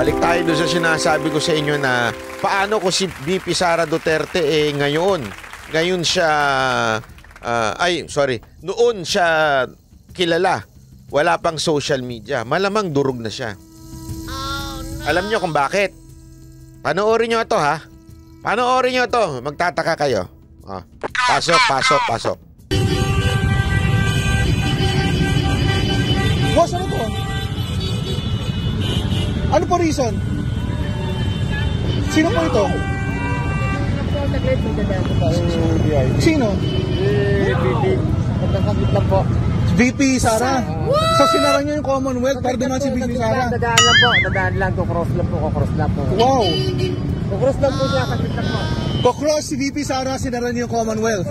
balik tayo doon sa sinasabi ko sa inyo na paano ko si VP Sara Duterte ngayon siya noon siya kilala. Wala pang social media. Malamang durog na siya. Alam niyo kung bakit? Panoorin niyo ito, ha? Panoorin niyo ito. Magtataka kayo. Pasok. Boss, ano to? Ano po reason? Sino po ito? Sino? VP Sara. So sinara niyo yung Commonwealth para naman si VP Sara. Dadaan lang, kukross lang po. Wow. Kukross lang po siya, saglit lang po. Kukross si VP Sara, sinara niyo yung Commonwealth.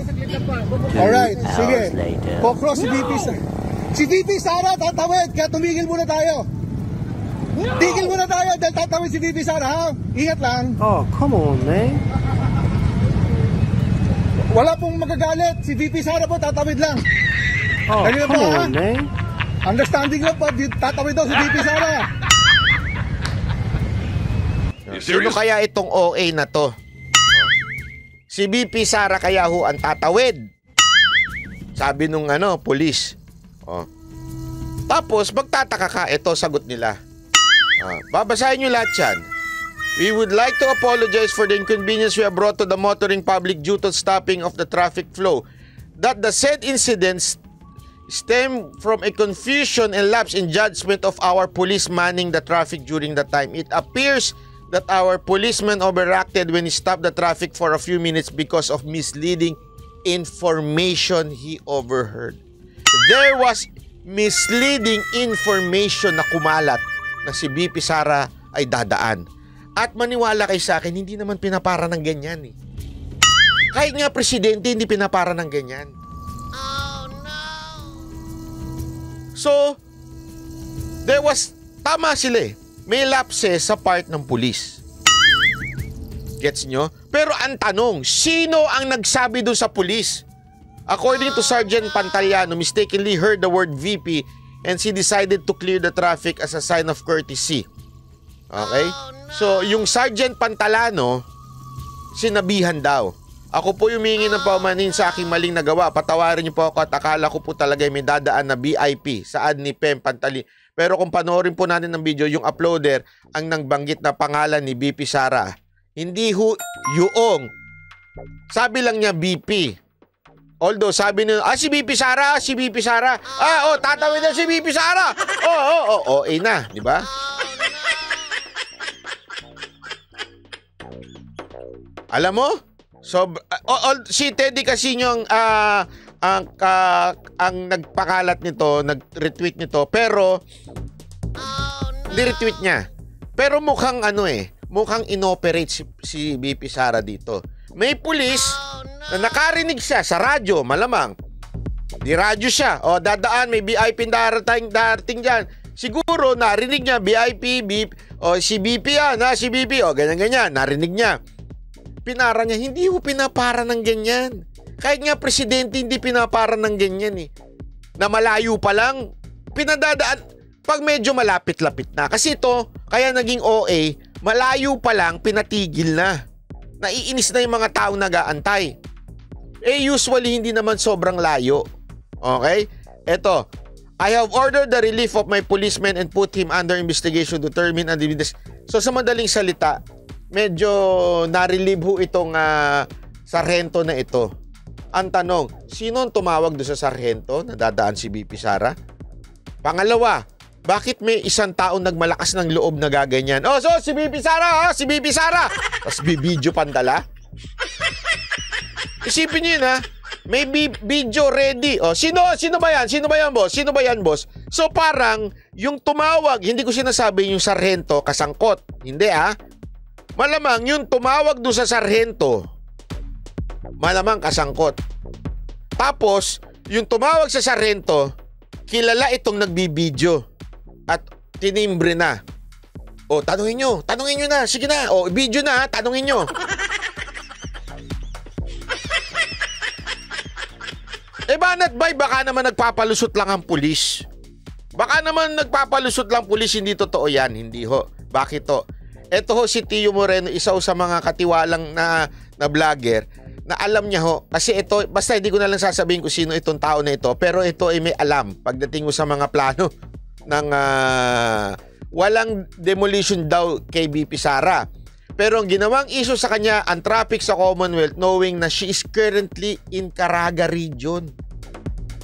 Alright, sige. Kukross si VP Sara. Si VP Sara, tatawid, kaya tumigil muna tayo. Tigil muna tayo dahil tatawid si VP Sara, ha? Ingat lang. Oh, come on, man. Wala pong magagalit. Si VP Sara po, tatawid lang. Oh, come on, man. Understanding lang po, tatawid daw si VP Sara. Sino kaya itong OA na to? Si VP Sara kaya ho ang tatawid. Sabi nung pulis. Tapos magtataka ka, ito sagot nila. Babasahin nyo lahat yan. We would like to apologize for the inconvenience we have brought to the motoring public due to stopping of the traffic flow. That the said incidents stem from a confusion and lapse in judgment of our police manning the traffic during the time. It appears that our policeman overreacted when he stopped the traffic for a few minutes because of misleading information he overheard. There was misleading information na kumalat na si VP Sara ay dadaan. At maniwala kayo sa akin, hindi naman pinapara ng ganyan eh. Kahit nga presidente, hindi pinapara ng ganyan. Oh, no! So, tama sila eh. May lapses sa part ng pulis. Gets nyo? Pero ang tanong, sino ang nagsabi doon sa pulis? According to Sergeant Pantaliano, mistakenly heard the word VP and she decided to clear the traffic as a sign of courtesy. Okay? So, yung Sergeant Pantalano, sinabihan daw. Ako po humingi ng paumanhin sa aking maling nagawa. Patawarin niyo po ako at akala ko po talaga may dadaan na VIP sa ad ni Pem Pantali. Pero kung panoorin po natin ng video, yung uploader ang nangbanggit na pangalan ni VP Sara. Hindi yung. Sabi lang niya VP. Although sabi nila, si VP Sara, si VP Sara. Tatawid na si VP Sara. Na, di ba? Alam mo? So, si Teddy Casino ang nagpakalat nito, nag-retweet nito, pero di-retweet niya. Pero mukhang mukhang inoperate si VP Sara dito. May pulis na nakarinig siya sa radyo, malamang. Di radyo siya. Dadaan, may VIP darating dyan. Siguro, narinig niya, VIP, si BP yan, si BP, ganyan-ganyan, narinig niya. Pinara niya, hindi ho pinapara ng ganyan. Kahit nga presidente, hindi pinapara ng ganyan eh. Na malayo pa lang, pinadadaan, pag medyo malapit-lapit na. Kasi ito, kaya naging OA, malayo pa lang, pinatigil na. Naiinis na yung mga taong nag-aantay. Usually, hindi naman sobrang layo. Okay? Eto, I have ordered the relief of my policeman and put him under investigation to determine and evidence. So, sa madaling salita, medyo na-relieve ho itong sarhento na ito. Ang tanong, sino ang tumawag doon sa sarhento na dadaan si VP Sara? Pangalawa, bakit may isang taong nagmalakas ng loob na gaganyan? So si VP Sara, si VP Sara! Tapos bibidyo pandala? Isipin nyo yun may video ready. Sino ba yan? Sino ba yan, boss? Sino ba yan, boss? So parang yung tumawag, hindi ko sinasabi yung sarhento kasangkot. Hindi malamang yung tumawag doon sa sarhento, malamang kasangkot. Tapos, yung tumawag sa sarhento, kilala itong nagbibidyo at tinimbre na. Tanungin nyo na, sige na. Video na, tanungin nyo. Banat bay, baka naman nagpapalusot lang ang pulis. Baka naman nagpapalusot lang pulis, hindi totoo yan, hindi ho. Bakit to? Ito ho si Tio Moreno, isa ho sa mga katiwalang na vlogger na alam niya ho. Kasi ito, basta hindi ko na lang sasabihin kung sino itong tao na ito. Pero ito ay may alam pagdating mo sa mga plano ng walang demolition daw kay BP Sara. Pero ang ginawang issue sa kanya, ang traffic sa Commonwealth, knowing na she is currently in Caraga region.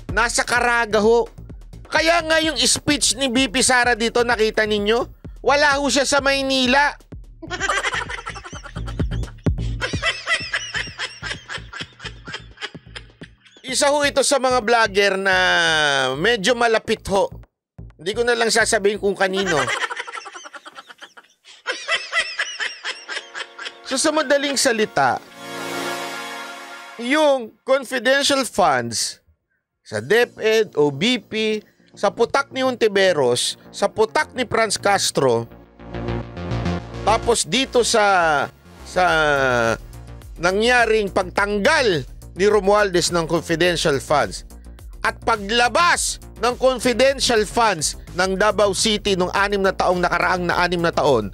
Nasa Caraga ho. Kaya nga yung speech ni BP Sara dito, nakita ninyo? Wala ho siya sa Maynila. Isa ho ito sa mga vlogger na medyo malapit ho. Hindi ko na lang sasabihin kung kanino. So sa madaling salita, yung confidential funds sa DepEd o BP, sa putak ni Ontiveros, sa putak ni Franz Castro, tapos dito sa nangyaring pagtanggal ni Romualdez ng confidential funds at paglabas ng confidential funds ng Davao City nung 6 na taong nakaraang na 6 na taon,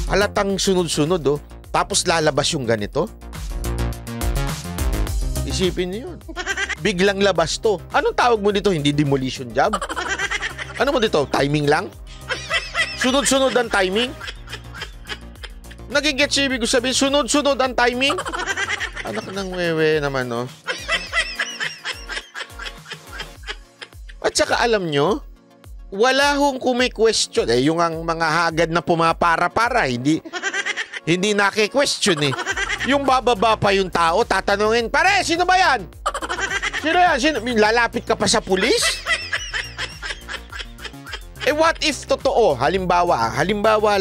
halatang sunod-sunod oh. Tapos lalabas yung ganito. Isipin niyo yun. Biglang labas to. Anong tawag mo dito? Hindi demolition job? Ano mo dito? Timing lang? Sunod-sunod ang timing? Nagigets ibig ko sabihin, sunod-sunod ang timing? Anak ng wewe naman, no? At saka alam nyo, wala hong kung may question. Yung ang mga hagad na pumapara-para, hindi naki-question eh. Yung bababa pa yung tao, tatanungin, pare, sino ba yan? Sino yan? Lalapit ka pa sa pulis? What if totoo? Halimbawa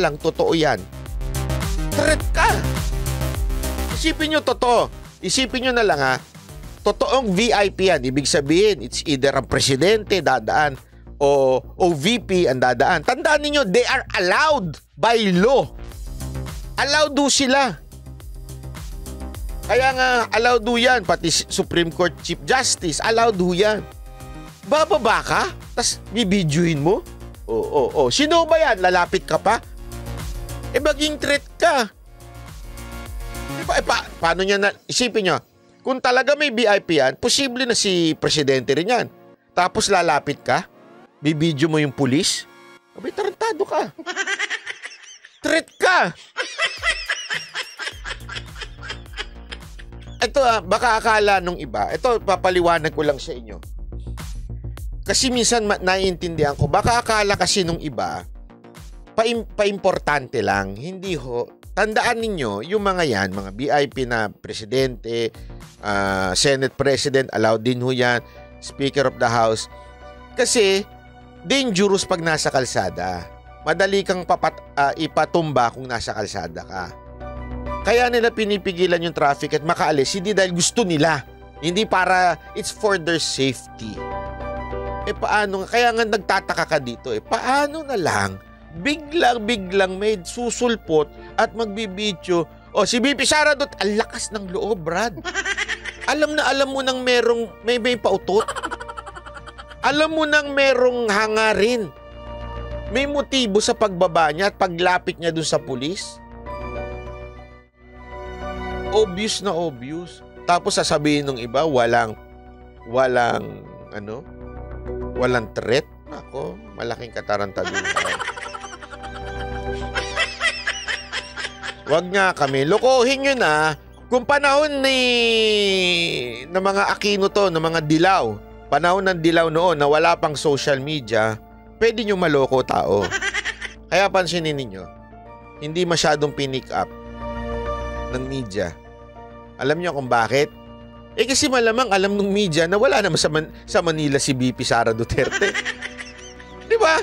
lang, totoo yan. Threat ka. Isipin nyo totoo. Isipin nyo na lang ha. Totoong VIP yan. Ibig sabihin, it's either ang presidente dadaan o VP ang dadaan. Tandaan niyo, they are allowed by law. Allowed do sila. Kaya nga, allowed do yan. Pati Supreme Court Chief Justice, allowed do yan. Bababa ka? Tapos bibidyohin mo? Oo. Sino ba yan? Lalapit ka pa? Maging threat ka. Paano niya na? Isipin nyo, kung talaga may VIP yan, posible na si presidente rin yan. Tapos lalapit ka? Bibidyo mo yung pulis? Abay, tarantado ka. Threat ka. Ito baka akala nung iba, ito papaliwanag ko lang sa inyo. Kasi minsan naiintindihan ko, baka akala kasi nung iba, paimportante lang. Hindi ho. Tandaan ninyo, yung mga yan, mga VIP na presidente, Senate President, allowed din ho yan, Speaker of the House. Kasi, dangerous pag nasa kalsada. Madali kang ipatumba kung nasa kalsada ka. Kaya nila pinipigilan yung traffic at makaalis, hindi dahil gusto nila. Hindi para, it's for their safety. Paano? Kaya nga nagtataka ka dito. Paano na lang? Biglang may susulpot at magbibidyo. Si BP Sara dot, ang lakas ng loob, Brad. Alam mo nang may pautot. Alam mo nang merong hangarin. May motibo sa pagbaba niya at paglapit niya dun sa pulis. Obvious na obvious. Tapos sasabihin ng iba, walang threat. Ako, malaking katarantaduhan. Wag nga kami. Lokohin nyo na. Kung panahon ng mga Aquino to, ng mga dilaw, panahon ng dilaw noon na wala pang social media, pwede nyo maloko tao. Kaya pansinin ninyo, hindi masyadong pinick up ng media. Alam nyo kung bakit? Kasi malamang alam ng media na wala naman sa Manila si BP Sara Duterte. Di ba?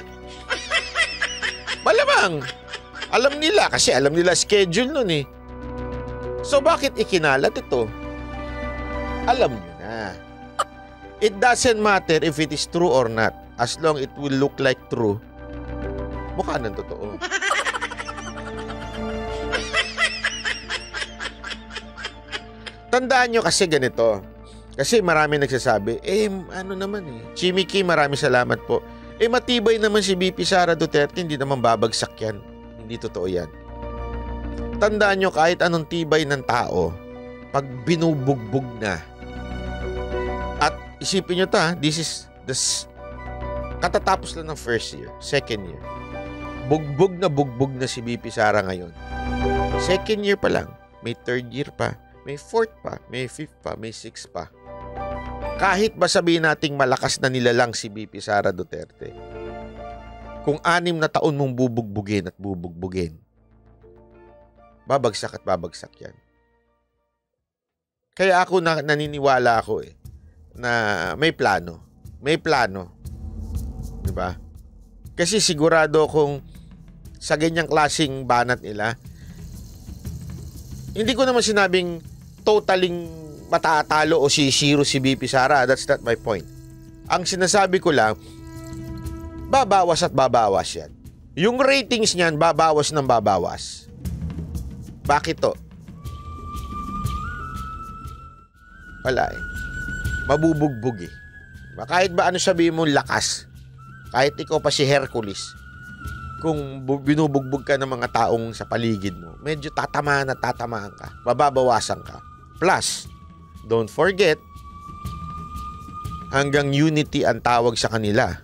Malamang. Alam nila kasi alam nila schedule nun eh. So bakit ikinalat ito? Alam nyo na. It doesn't matter if it is true or not. As long it will look like true. Mukha ng totoo. Tandaan nyo kasi ganito. Kasi marami nagsasabi, Chimiki, marami salamat po. Matibay naman si BP Sara Duterte, hindi naman babagsak yan. Hindi totoo yan. Tandaan nyo, kahit anong tibay ng tao, pag binubugbog na, at isipin nyo this is katatapos lang ng first year, second year. Bugbog na si BP Sara ngayon. Second year pa lang, may third year pa, may fourth pa, may fifth pa, may sixth pa. Kahit ba sabihin nating malakas na nilalang si BP Sara Duterte, kung 6 na taon mong bubugbugin at bubugbugin, babagsak at babagsak yan. Kaya ako naniniwala ako na may plano. May plano. Diba? Kasi sigurado kung sa ganyang klaseng banat nila, hindi ko naman sinabing totaling matatalo o sisiro si BP Sara. That's not my point. Ang sinasabi ko lang, babawas at babawas yan. Yung ratings niyan, babawas ng babawas. Bakit to? Wala mabubugbog Kahit ba ano sabihin mo lakas, kahit ikaw pa si Hercules, kung binubugbog ka ng mga taong sa paligid mo, medyo tatamaan ka, mababawasan ka. Plus, don't forget, hanggang unity ang tawag sa kanila.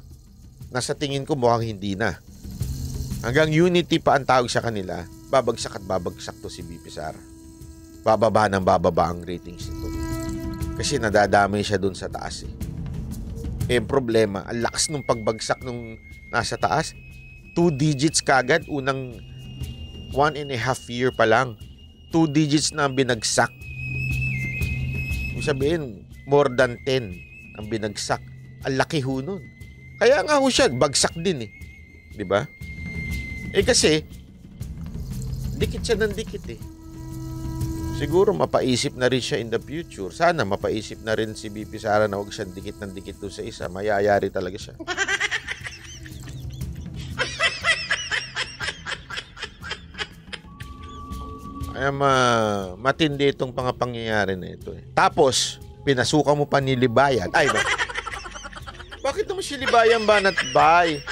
Nasa tingin ko mukhang hindi na. Hanggang unity pa ang tawag sa kanila, babagsak at babagsak to si BP Sara. Bababa ng bababa ang ratings nito. Kasi nadadamay siya dun sa taas problema, ang lakas nung pagbagsak nung nasa taas. 2 digits kagad, unang 1.5 year pa lang. 2 digits na ang binagsak. Ibig sabihin, more than 10 ang binagsak. Ang laki ho nun. Kaya nga ho siya, bagsak din Diba? Kasi, dikit siya ng dikit Siguro mapaisip na rin siya in the future. Sana mapaisip na rin si BP Sara na huwag siyang dikit ng dikit doon sa isa. Mayayari talaga siya. Kaya matindi itong pangyayari na ito Tapos, pinasukan mo pa ni Libayan. Ay, bakit naman si Libayan banat bay?